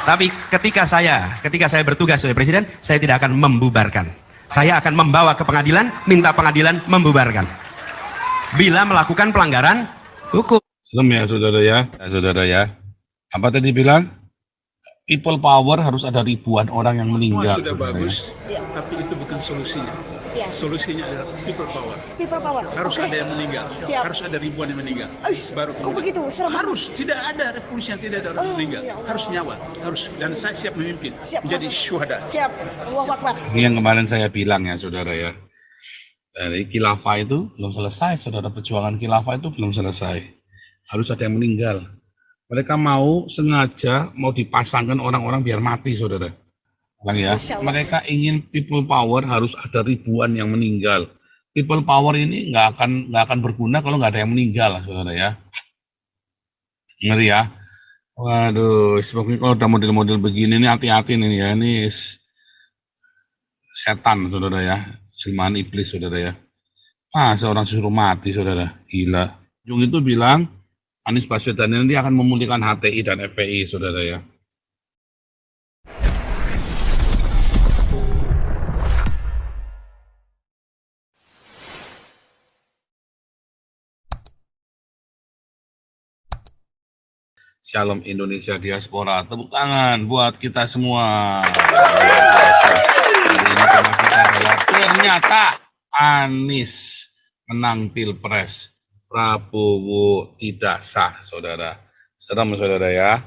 Tapi ketika saya bertugas sebagai presiden, saya tidak akan membubarkan. Saya akan membawa ke pengadilan, minta pengadilan membubarkan. Bila melakukan pelanggaran hukum. Belum ya saudara ya, saudara ya. Apa tadi bilang? People power harus ada ribuan orang yang meninggal. Sudah bagus, tapi itu bukan solusinya. Solusinya adalah people power. People power. Harus ada yang meninggal. Siap. Harus ada ribuan yang meninggal. Baru Kok begitu? Serem. harus tidak ada revolusi yang tidak ada orang meninggal. Harus nyawa. Harus, dan saya siap memimpin menjadi syuhada. Siap. Allahu Akbar. Ini yang kemarin saya bilang ya saudara ya. Dari khilafah itu belum selesai, saudara, perjuangan khilafah itu belum selesai. Harus ada yang meninggal. Mereka mau sengaja mau dipasangkan orang-orang biar mati, saudara. Ya. Mereka ingin people power harus ada ribuan yang meninggal. People power ini nggak akan berguna kalau nggak ada yang meninggal, saudara ya. Ngeri ya. Waduh, sebabnya kalau udah model-model begini ini hati-hati nih ya. Ini setan, saudara ya. Jelmaan iblis, saudara ya. Seorang suruh mati, saudara. Gila. Jung itu bilang, Anies Baswedan ini akan memulihkan HTI dan FPI, saudara ya. Shalom Indonesia Diaspora, tepuk tangan buat kita semua. Hari ini tema kita adalah ternyata Anies menang Pilpres. Prabowo tidak sah, saudara. Serem, saudara ya.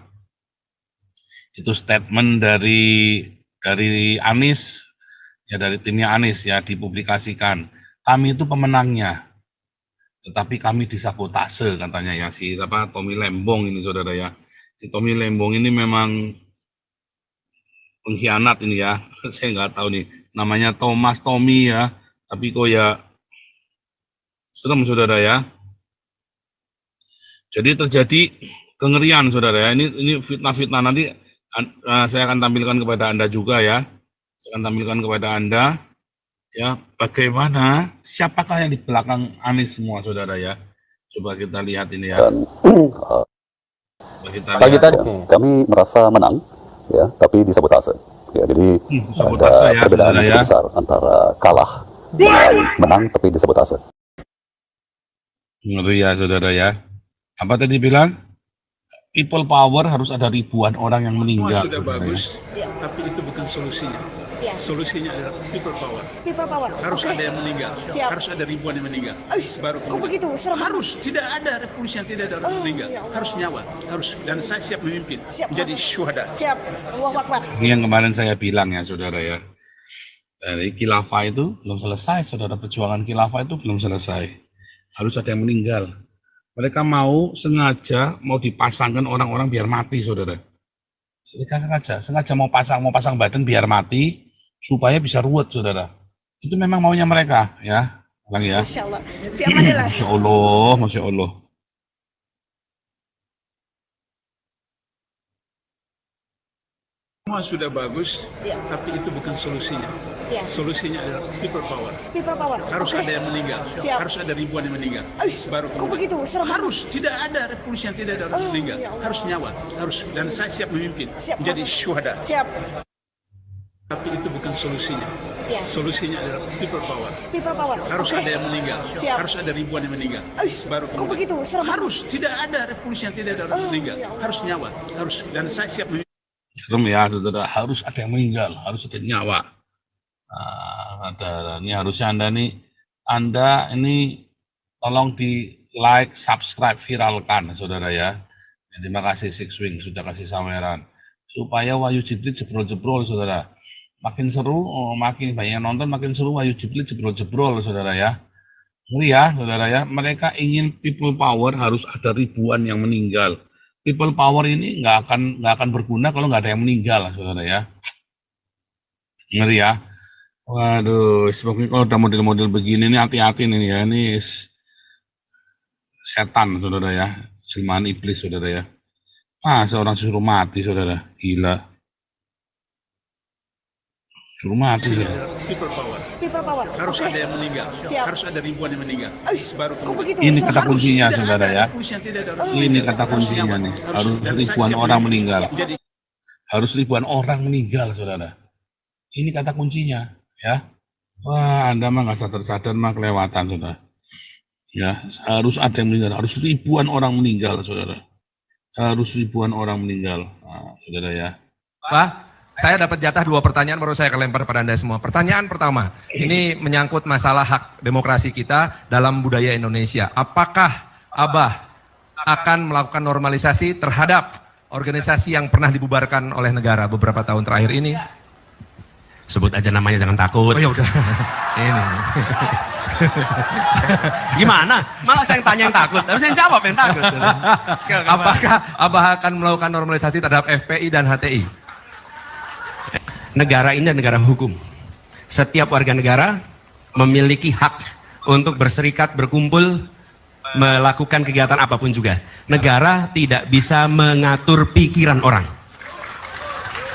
Itu statement dari Anies, ya dari timnya Anies ya, dipublikasikan. Kami itu pemenangnya, tetapi kami disabotase katanya ya si Tommy Lembong ini, saudara ya. Si Tommy Lembong ini memang pengkhianat ini ya. Saya nggak tahu nih, namanya Tommy ya, tapi kok ya serem, saudara ya. Jadi terjadi kengerian, saudara ya. Ini fitnah-fitnah, nanti saya akan tampilkan kepada Anda juga ya. Saya akan tampilkan kepada Anda ya bagaimana, siapakah yang di belakang Anies semua, saudara ya. Coba kita lihat ini ya. Pagi tadi kami merasa menang ya, tapi disabotase. Ya, jadi ada perbedaan yang cukup besar antara kalah dengan menang tapi disabotase. Ngeri ya, saudara ya. Apa tadi bilang? People power harus ada ribuan orang yang meninggal. Sudah bagus, tapi itu bukan solusinya. Solusinya adalah people power. People power. Harus ada yang meninggal. Harus ada ribuan yang meninggal. Baru Kok begitu? Serem. harus tidak ada revolusi yang tidak ada orang meninggal. Harus nyawa. Harus, dan saya siap memimpin menjadi syuhada. Siap. Allahu Akbar. Ini yang kemarin saya bilang ya, saudara ya. Dari khilafah itu belum selesai, saudara. Perjuangan khilafah itu belum selesai. Harus ada yang meninggal. Mereka mau sengaja mau dipasangkan orang-orang biar mati, saudara. Sengaja mau pasang badan biar mati supaya bisa ruwet, saudara. Itu memang maunya mereka ya. Ulang ya. Masya Allah. Fi amanillah. Masya Allah, Masya Allah. Semua sudah bagus, tapi itu bukan solusinya. Solusinya adalah people power. People power. Harus ada yang meninggal. Siap. Harus ada ribuan yang meninggal. Baru Kok begitu? Serem. harus tidak ada revolusi yang tidak ada orang meninggal. Harus nyawa. Harus, dan saya siap memimpin menjadi syuhada. Siap. Tapi itu bukan solusinya. Solusinya adalah people power. People power. Harus ada yang meninggal. Siap. Harus ada ribuan yang meninggal. Baru Kok begitu? Serem. harus tidak ada revolusi yang tidak ada orang meninggal. Harus nyawa. Harus, dan saya siap memimpin. Serem ya, saudara. Harus ada yang meninggal, harus ada nyawa. Ini harusnya Anda ini tolong di like, subscribe, viralkan, saudara ya. Terima kasih Six Wing sudah kasih saweran supaya Wahyu Jiblit jebrol-jebrol, saudara. Makin seru, makin banyak nonton, makin seru Wahyu Jiblit jebrol-jebrol, saudara ya. Ngeri ya, saudara ya. Mereka ingin people power harus ada ribuan yang meninggal. People power ini nggak akan berguna kalau nggak ada yang meninggal, saudara ya. Ngeri ya. Waduh, sebabnya kalau udah model-model begini ini hati-hati nih ya. Ini setan, saudara ya. Jelmaan iblis, saudara ya. Seorang suruh mati, saudara. Gila. Suruh mati, saudara. People power. People power. Harus ada yang meninggal. Siap. Harus ada ribuan yang meninggal. Baru Kok begitu? Ini Serem. kata kuncinya, saudara ya. revolusi yang tidak ada orang Ini meninggal. kata kuncinya nih. Harus dan ribuan saya siap orang memimpin meninggal. menjadi harus ribuan orang meninggal, saudara. Ini kata kuncinya, ya. Wah, Anda mah nggak sadar-sadar mah kelewatan, saudara. Ya, harus ada yang meninggal, harus ribuan orang meninggal, saudara. Harus ribuan orang meninggal, nah, saudara ya. Pak, saya dapat jatah 2 pertanyaan, baru saya akan lempar pada Anda semua. Pertanyaan pertama, ini menyangkut masalah hak demokrasi kita dalam budaya Indonesia. Apakah Abah akan melakukan normalisasi terhadap organisasi yang pernah dibubarkan oleh negara beberapa tahun terakhir ini? Sebut aja namanya, jangan takut. Oh ya udah. Ini. Gimana? Malah saya yang tanya yang takut, tapi saya yang jawab yang takut. Apakah Abah akan melakukan normalisasi terhadap FPI dan HTI? Negara ini adalah negara hukum. Setiap warga negara memiliki hak untuk berserikat, berkumpul, melakukan kegiatan apapun juga. Negara tidak bisa mengatur pikiran orang.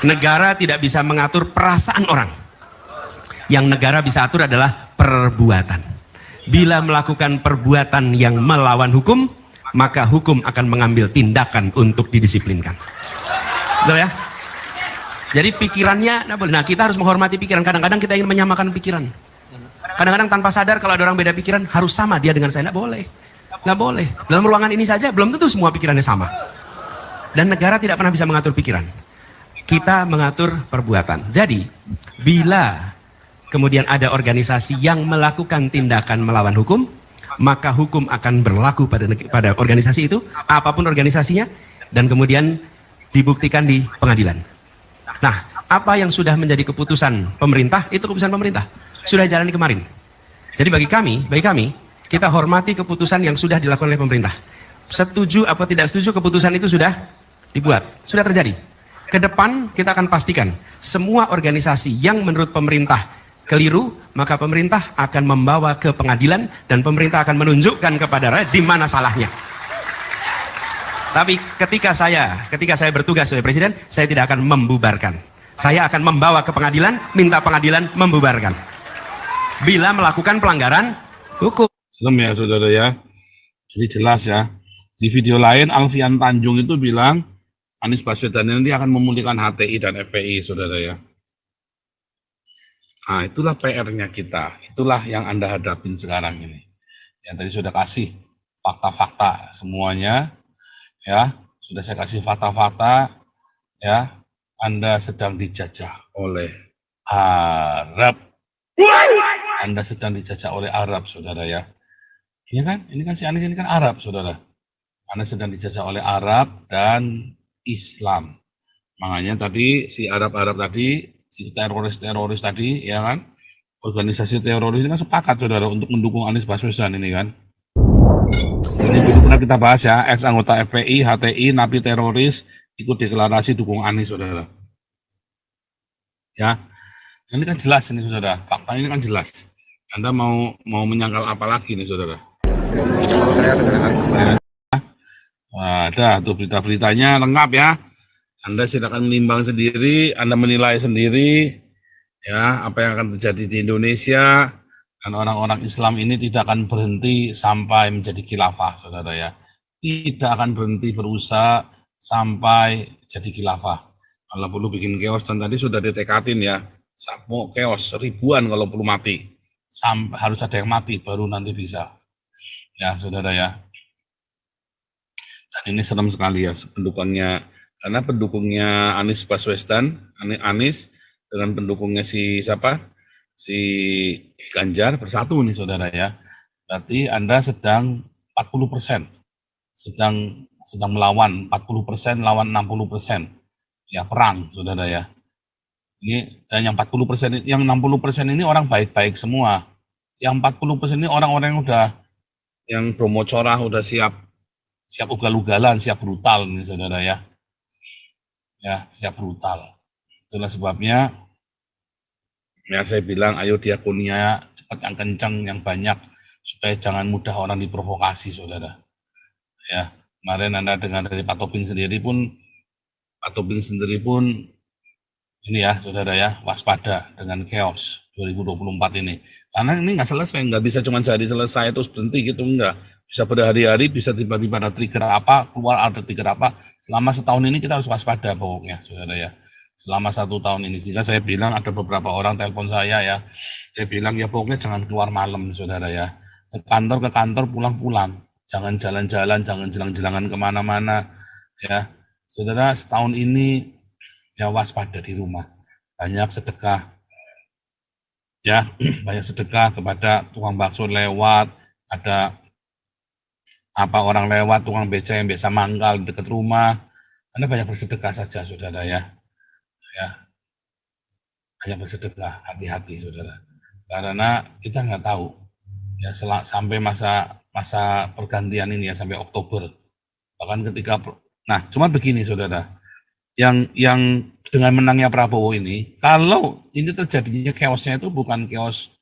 Negara tidak bisa mengatur perasaan orang. Yang negara bisa atur adalah perbuatan. Bila melakukan perbuatan yang melawan hukum, maka hukum akan mengambil tindakan untuk didisiplinkan. Betul ya? Jadi pikirannya, nah kita harus menghormati pikiran. Kadang-kadang kita ingin menyamakan pikiran. Kadang-kadang tanpa sadar kalau ada orang beda pikiran, harus sama dia dengan saya. Nggak boleh. Nggak boleh. Dalam ruangan ini saja belum tentu semua pikirannya sama. Dan negara tidak pernah bisa mengatur pikiran. Kita mengatur perbuatan. Jadi, bila kemudian ada organisasi yang melakukan tindakan melawan hukum, maka hukum akan berlaku pada organisasi itu, apapun organisasinya, dan kemudian dibuktikan di pengadilan. Nah, apa yang sudah menjadi keputusan pemerintah, itu keputusan pemerintah. Sudah jalani kemarin. Jadi bagi kami, kita hormati keputusan yang sudah dilakukan oleh pemerintah. Setuju atau tidak setuju, keputusan itu sudah dibuat, sudah terjadi. Ke depan kita akan pastikan semua organisasi yang menurut pemerintah keliru, maka pemerintah akan membawa ke pengadilan dan pemerintah akan menunjukkan kepada rakyat di mana salahnya. Tapi ketika saya bertugas sebagai presiden, saya tidak akan membubarkan. Saya akan membawa ke pengadilan, minta pengadilan membubarkan. Bila melakukan pelanggaran hukum. Serem ya, saudara ya. Jadi jelas ya. Di video lain Alfian Tanjung itu bilang Anies Baswedan nanti akan memulihkan HTI dan FPI, saudara ya. Nah, itulah PR-nya kita. Itulah yang Anda hadapin sekarang ini. Yang tadi sudah kasih fakta-fakta semuanya, ya. Sudah saya kasih fakta-fakta, ya. Anda sedang dijajah oleh Arab. Anda sedang dijajah oleh Arab, saudara ya. Ini kan si Anies ini kan Arab, saudara. Anda sedang dijajah oleh Arab dan Islam. Makanya tadi si Arab-Arab tadi, si teroris-teroris tadi, ya kan, organisasi teroris ini kan sepakat, saudara, untuk mendukung Anies Baswedan ini kan. Ini dulu pernah kita bahas ya, ex-anggota FPI, HTI, napi teroris, ikut deklarasi dukung Anies, saudara. Ya, ini kan jelas ini, saudara. Fakta ini kan jelas. Anda mau menyangkal apa lagi nih, saudara? Ada tuh berita-beritanya lengkap ya. Anda silakan menimbang sendiri, Anda menilai sendiri ya apa yang akan terjadi di Indonesia, dan orang-orang Islam ini tidak akan berhenti sampai menjadi khilafah, saudara ya. Tidak akan berhenti berusaha sampai jadi khilafah. Kalau perlu bikin chaos, dan tadi sudah ditekatin ya, mau chaos ribuan kalau perlu mati, sampai harus ada yang mati baru nanti bisa. Ya, saudara ya. Dan ini serem sekali ya pendukungnya, karena pendukungnya Anies Baswedan, Anies dengan pendukungnya si siapa? Si Ganjar bersatu nih, saudara ya. Berarti Anda sedang 40%, sedang melawan 40% lawan 60%. Ya, perang, saudara ya. Ini, dan yang 40%, yang 60% ini orang baik-baik semua. Yang 40% ini orang-orang yang udah, yang Bromo Corah udah siap ugal-ugalan, siap brutal nih, saudara ya. Ya, siap brutal. Itulah sebabnya ya saya bilang ayo diakonia cepat, yang kencang, yang banyak, supaya jangan mudah orang diprovokasi, saudara. Ya, kemarin Anda dengar dari Pak Tobing sendiri pun ini ya, saudara ya, waspada dengan chaos 2024 ini. Karena ini nggak selesai, nggak bisa cuma sehari selesai terus berhenti gitu, enggak. Bisa berhari-hari, bisa tiba-tiba ada trigger apa, keluar ada trigger apa. Selama setahun ini kita harus waspada pokoknya, saudara ya. Selama 1 tahun ini, sehingga saya bilang ada beberapa orang telepon saya ya, saya bilang ya pokoknya jangan keluar malam, saudara ya. Ke kantor pulang-pulang, jangan jalan-jalan, jangan jelang-jelangan kemana-mana, ya. Saudara, setahun ini ya waspada di rumah, banyak sedekah, ya, banyak sedekah kepada tukang bakso lewat, ada apa orang lewat, tukang beca yang biasa mangkal dekat rumah, Anda banyak bersedekah saja, saudara ya. Ya, banyak bersedekah, hati-hati, saudara. Karena kita nggak tahu, ya sampai masa pergantian ini ya, sampai Oktober. Bahkan ketika, nah, cuma begini, saudara. Yang dengan menangnya Prabowo ini, kalau ini terjadinya chaosnya itu bukan chaos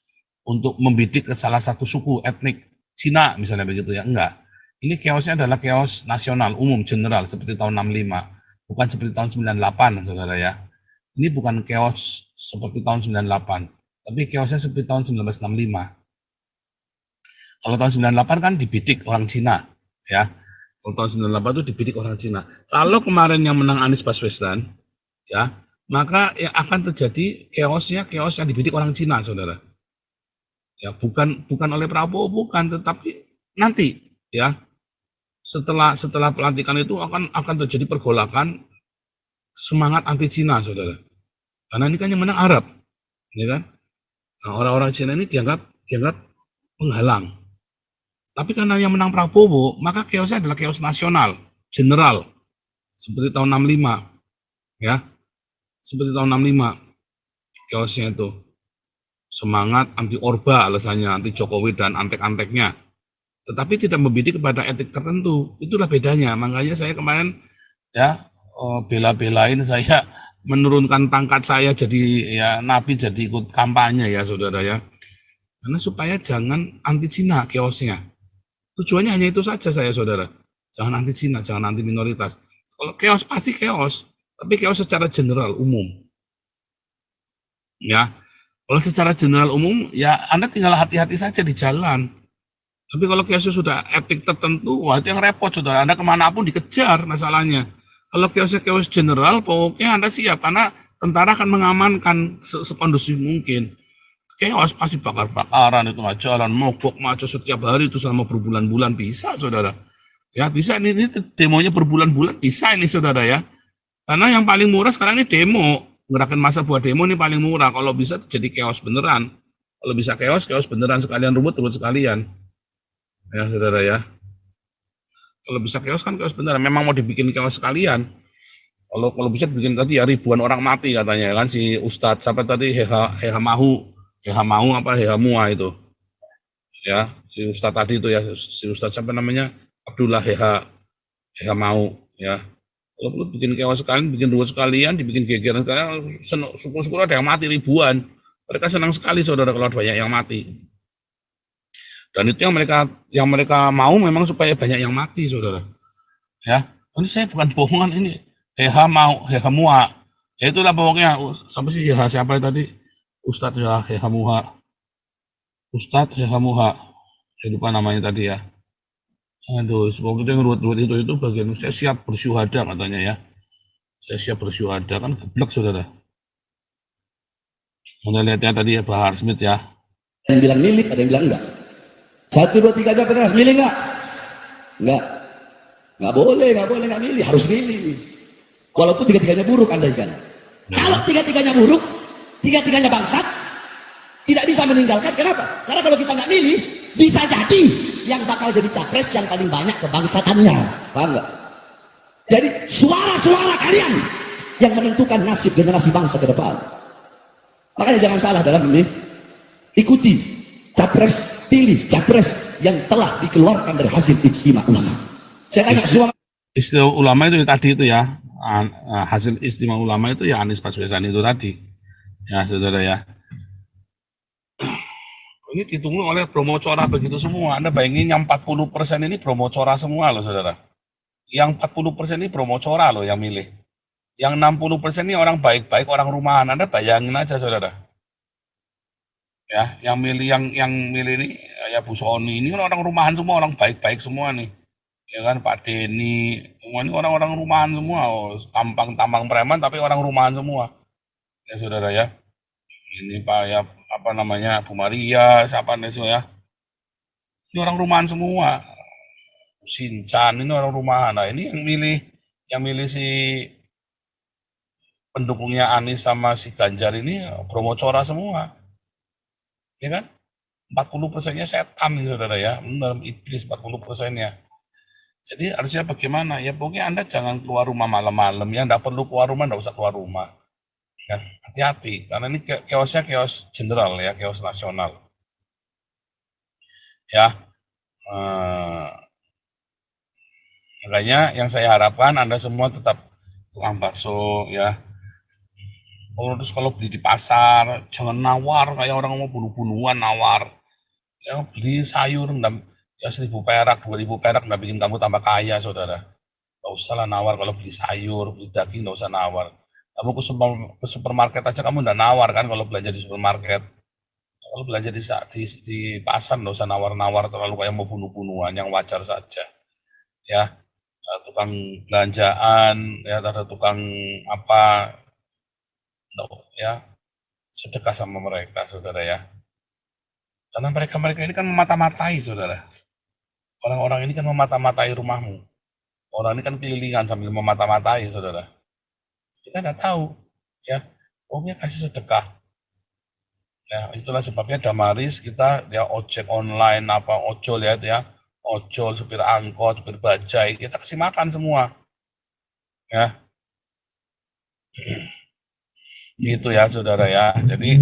untuk membidik ke salah satu suku etnik Cina, misalnya begitu ya, enggak. Ini chaosnya adalah chaos nasional, umum, general, seperti tahun 65. Bukan seperti tahun 98, saudara ya. Ini bukan chaos seperti tahun 98, tapi chaosnya seperti tahun 1965. Kalau tahun 98 kan dibidik orang Cina, ya. Kalau tahun 98 itu dibidik orang Cina. Kalau kemarin yang menang Anies Baswedan, ya, maka yang akan terjadi chaos yang dibidik orang Cina, saudara. Ya, bukan oleh Prabowo, bukan, tetapi nanti, ya, setelah pelantikan itu akan terjadi pergolakan semangat anti Cina, saudara. Karena ini kan yang menang Arab, ya kan? Nah, orang-orang Cina ini dianggap penghalang. Tapi karena yang menang Prabowo, maka chaosnya adalah chaos nasional, general, seperti tahun 65, ya, seperti tahun 65, chaosnya itu semangat anti Orba alasannya, anti Jokowi dan antek-anteknya, tetapi tidak membidik kepada etik tertentu. Itulah bedanya. Makanya saya kemarin ya bela-belain saya menurunkan pangkat saya jadi ya napi, jadi ikut kampanye ya, saudara ya. Karena supaya jangan anti Cina chaosnya. Tujuannya hanya itu saja saya, saudara. Jangan anti Cina, jangan anti minoritas. Kalau chaos pasti chaos, tapi chaos secara general umum. Ya. Kalau secara general umum ya Anda tinggal hati-hati saja di jalan. Tapi kalau chaosnya sudah etik tertentu, wah itu yang repot, saudara. Anda kemanapun dikejar masalahnya. Kalau chaosnya chaos general, pokoknya Anda siap, karena tentara akan mengamankan sekondusif mungkin. Chaos pasti bakar-bakaran, itu nggak jalan, mogok, macet setiap hari itu selama berbulan-bulan, bisa, saudara. Ya, bisa, ini demonya berbulan-bulan, bisa ini, saudara ya. Karena yang paling murah sekarang ini demo. Gerakan massa buat demo ini paling murah. Kalau bisa terjadi chaos beneran. Kalau bisa chaos beneran, sekalian ribut sekalian. Ya, saudara ya. Kalau bisa chaos kan chaos beneran. Memang mau dibikin chaos sekalian. Kalau bisa bikin tadi ya ribuan orang mati katanya kan, si Ustadz sampai tadi Heha Mua itu. Ya, si Ustadz tadi itu ya, si Ustadz sampai namanya Abdullah Heha Mau ya. Kalau perlu bikin chaos sekalian, bikin ruwet sekalian, dibikin gegeran sekalian, syukur-syukur ada yang mati ribuan. Mereka senang sekali, saudara, kalau banyak yang mati. Dan itu yang mereka mau memang supaya banyak yang mati, saudara. Ya, ini saya bukan bohongan ini. Heha Mua. Ya itulah pokoknya. Sampai sih siapa tadi? Ustadz Heha Mua. Saya lupa namanya tadi ya. Aduh, semoga yang ruwet-ruwet itu bagian saya siap bersyuhada katanya ya. Saya siap bersyuhada, kan geblek, saudara. Anda lihat ya tadi ya, Bahar Smith ya. Ada yang bilang milik, ada yang bilang enggak. 1, 2, 3 jawab keras, milih enggak? Enggak. Enggak boleh enggak milih, harus milih. Walaupun tiga-tiganya buruk, andaikan. Kalau tiga-tiganya buruk, tiga-tiganya bangsat, tidak bisa meninggalkan. Kenapa? Karena kalau kita nggak milih, bisa jadi yang bakal jadi capres yang paling banyak kebangsatannya. Paham nggak? Jadi suara-suara kalian yang menentukan nasib generasi bangsa ke depan. Makanya jangan salah dalam ini. Ikuti capres, pilih capres yang telah dikeluarkan dari hasil istimewa ulama. Saya tanya semua. Istimewa ulama itu tadi itu ya, hasil istimewa ulama itu ya Anies Baswedan itu tadi. Ya, saudara ya. Ini ditunggu oleh Bromo Cora begitu semua. Anda bayangin yang 40% ini Bromo Cora semua loh, saudara. Yang 40% ini Bromo Cora loh yang milih. Yang 60% ini orang baik-baik, orang rumahan. Anda bayangin aja, saudara. Ya, yang milih ini kayak Bu Sony ini kan orang rumahan semua, orang baik-baik semua nih. Ya kan Pak Denny, semua ini orang-orang rumahan semua. Oh, tampang-tampang preman tapi orang rumahan semua. Ya saudara ya. Ini Pak ya apa namanya Bu Maria, siapa nih ya? Ini orang rumahan semua. Sinchan ini orang rumahan. Nah, ini yang milih si pendukungnya Anies sama si Ganjar ini Bromocora semua. Ya kan? 40%-nya setan nih saudara ya. Benar, iblis 40%-nya. Jadi harusnya bagaimana? Ya pokoknya Anda jangan keluar rumah malam-malam. Ya enggak perlu keluar rumah, enggak usah keluar rumah. Ya, hati-hati. Karena ini chaosnya chaos general ya, chaos nasional. Ya. Makanya yang saya harapkan Anda semua tetap tukang bakso ya. Terus kalau beli di pasar, jangan nawar kayak orang mau bunuh-bunuhan nawar. Ya beli sayur ya 1.000 perak, 2.000 perak nggak bikin kamu tambah kaya saudara. Nggak usah lah nawar kalau beli sayur, beli daging nggak usah nawar. Kamu ke supermarket aja kamu nggak nawar kan kalau belanja di supermarket. Kalau belanja di pasar nggak usah nawar-nawar terlalu kayak mau bunuh-bunuhan, yang wajar saja. Ya, tukang belanjaan, ya ada tukang apa, ya sedekah sama mereka saudara ya. Karena mereka ini kan memata-matai saudara. Orang-orang ini kan memata-matai rumahmu. Orang ini kan kelilingan sambil memata-matai saudara. Kita nggak tahu ya. Pokoknya kasih sedekah. Ya itulah sebabnya Damaris kita ya ojek online apa ojol ya itu ya. Ojol, supir angkot, supir bajai, kita kasih makan semua. Ya. Gitu ya saudara ya. Jadi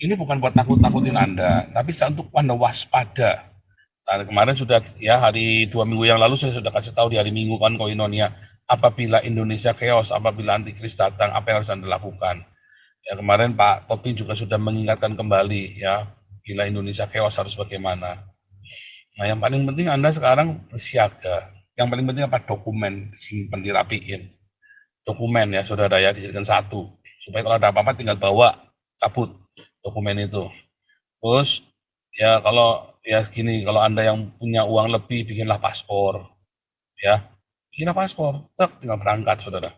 ini bukan buat nakut-nakutin Anda, tapi untuk Anda waspada. Nah, kemarin sudah ya hari 2 minggu yang lalu saya sudah kasih tahu di hari Minggu kan Koinonia, apabila Indonesia chaos, apabila antikris datang, apa yang harus Anda lakukan? Ya kemarin Pak Topi juga sudah mengingatkan kembali ya, bila Indonesia chaos harus bagaimana. Nah yang paling penting Anda sekarang bersiaga. Yang paling penting apa? Dokumen, simpen dirapiin. Dokumen ya saudara ya, dijadikan satu. Supaya kalau ada apa-apa tinggal bawa, cabut dokumen itu. Terus ya kalau ya gini, kalau Anda yang punya uang lebih bikinlah paspor. Ya. Bikinlah paspor, tinggal berangkat saudara.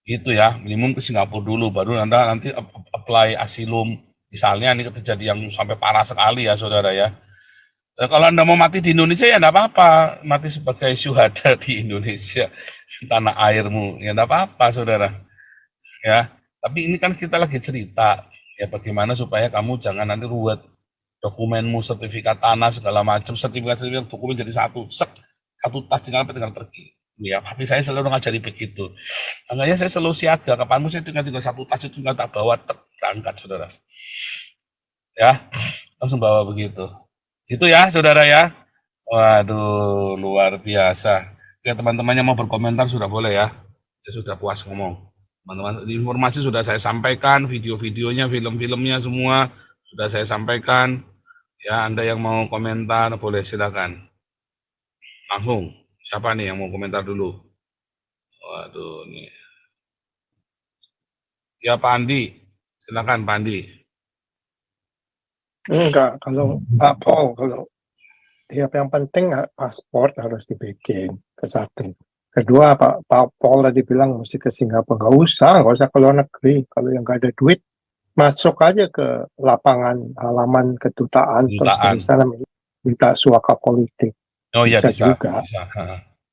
Gitu ya, minimum ke Singapura dulu baru Anda nanti apply asilum. Misalnya ini terjadi yang sampai parah sekali ya saudara ya. Kalau Anda mau mati di Indonesia ya enggak apa-apa, mati sebagai syuhada di Indonesia, tanah airmu, ya enggak apa-apa saudara. Ya, tapi ini kan kita lagi cerita ya bagaimana supaya kamu jangan nanti ruwet dokumenmu, sertifikat tanah segala macam, sertifikat dokumen jadi satu tas tinggal pergi. Ya, tapi saya selalu ngajari begitu. Makanya saya selalu siaga, kapanmu saya tinggal satu tas itu tinggal tak bawa berangkat saudara. Ya, langsung bawa begitu. Itu ya saudara ya. Waduh, luar biasa. Oke, teman-teman yang mau berkomentar sudah boleh ya. Saya sudah puas ngomong. Teman-teman, informasi sudah saya sampaikan, video-videonya, film-filmnya semua sudah saya sampaikan. Ya, Anda yang mau komentar boleh silakan. Langsung. Siapa nih yang mau komentar dulu? Waduh, nih. Ya, Pak Andi. Silakan Pak Andi. Enggak, kalau Pak Paul, kalau yang penting paspor harus dibikin ke satu. Kedua, Pak Paul tadi bilang mesti ke Singapura. Nggak usah ke luar negeri. Kalau yang nggak ada duit, masuk aja ke lapangan halaman kedutaan. Terus dari sana minta suaka politik. Oh iya, bisa juga. Bisa.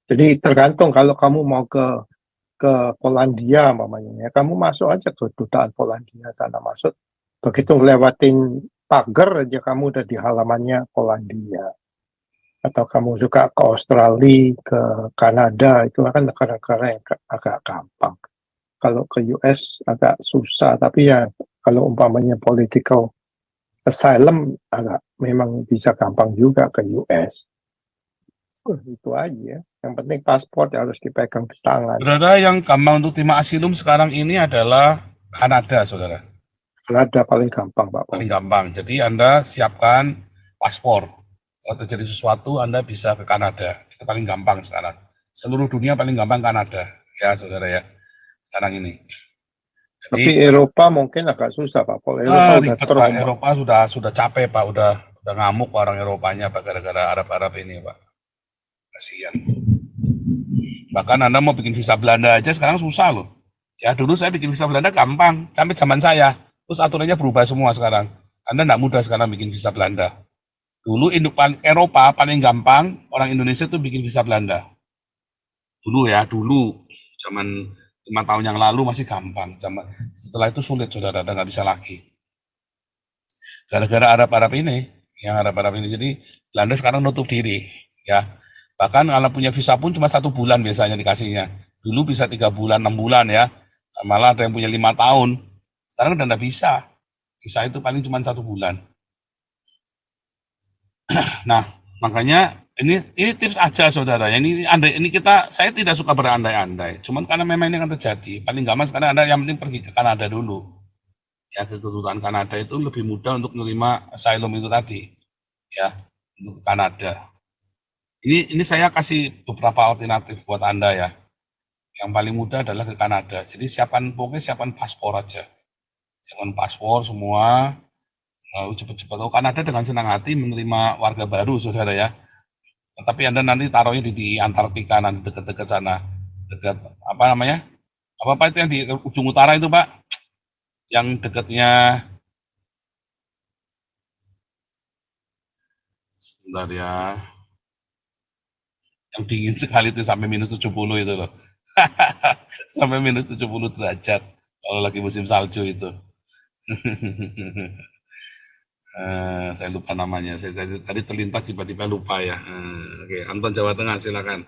Jadi tergantung kalau kamu mau ke Polandia mamanya, ya kamu masuk aja ke kedutaan Polandia sana masuk. Begitu lewatin pagar aja kamu udah di halamannya Polandia. Atau kamu juga ke Australia, ke Kanada, itu kan negara-negara yang agak gampang. Kalau ke US agak susah, tapi ya kalau umpamanya political asylum agak memang bisa gampang juga ke US. Itu aja. Yang penting paspor harus dipegang di tangan. Saudara, yang gampang untuk terima asilum sekarang ini adalah Kanada, saudara. Kanada paling gampang, Pak. Paling gampang. Jadi Anda siapkan paspor. Kalau terjadi sesuatu, Anda bisa ke Kanada. Itu paling gampang sekarang. Seluruh dunia paling gampang Kanada. Ya, saudara ya. Sekarang ini. Tapi Jadi Eropa mungkin agak susah Pak. Kalau Eropa udah ribet Pak. trauma. Eropa sudah capek Pak, udah ngamuk orang Eropanya Pak gara-gara Arab-Arab ini Pak. Kasihan. Bahkan Anda mau bikin visa Belanda aja sekarang susah loh. Ya dulu saya bikin visa Belanda gampang, sampai zaman saya. Terus aturannya berubah semua sekarang. Anda nggak mudah sekarang bikin visa Belanda. Dulu Eropa paling gampang orang Indonesia tuh bikin visa Belanda. Dulu ya, dulu zaman 5 tahun yang lalu masih gampang. Setelah itu sulit saudara, udah nggak bisa lagi. Gara-gara Arab-Arab ini, yang Arab-Arab ini, jadi Belanda sekarang nutup diri, ya. Bahkan kalau punya visa pun cuma 1 bulan biasanya dikasihnya. Dulu bisa 3 bulan, 6 bulan ya. Malah ada yang punya 5 tahun. Sekarang udah nggak bisa. Visa itu paling cuma 1 bulan. Nah, makanya ini tips aja saudara. Ini saya tidak suka berandai-andai. Cuman karena memang ini akan terjadi. Paling gampang sekarang Anda yang penting pergi ke Kanada dulu. Ya, ke kedutaan Kanada itu lebih mudah untuk menerima asylum itu tadi. Ya, untuk Kanada. Ini saya kasih beberapa alternatif buat Anda ya. Yang paling mudah adalah ke Kanada. Jadi pokoknya siapkan paspor aja. Siapkan paspor semua. Cepet-cepet. Kanada dengan senang hati menerima warga baru, saudara ya. Tapi Anda nanti taruhnya di Antartika, nanti dekat-dekat sana. Dekat, apa namanya? Apa itu yang di ujung utara itu, Pak? Yang dekatnya... Sebentar ya. Yang dingin sekali itu sampai minus 70 itu loh. Sampai minus 70 derajat. Kalau lagi musim salju itu. Saya lupa namanya. Saya tadi terlintas tiba-tiba lupa ya. Oke, Anton Jawa Tengah silakan.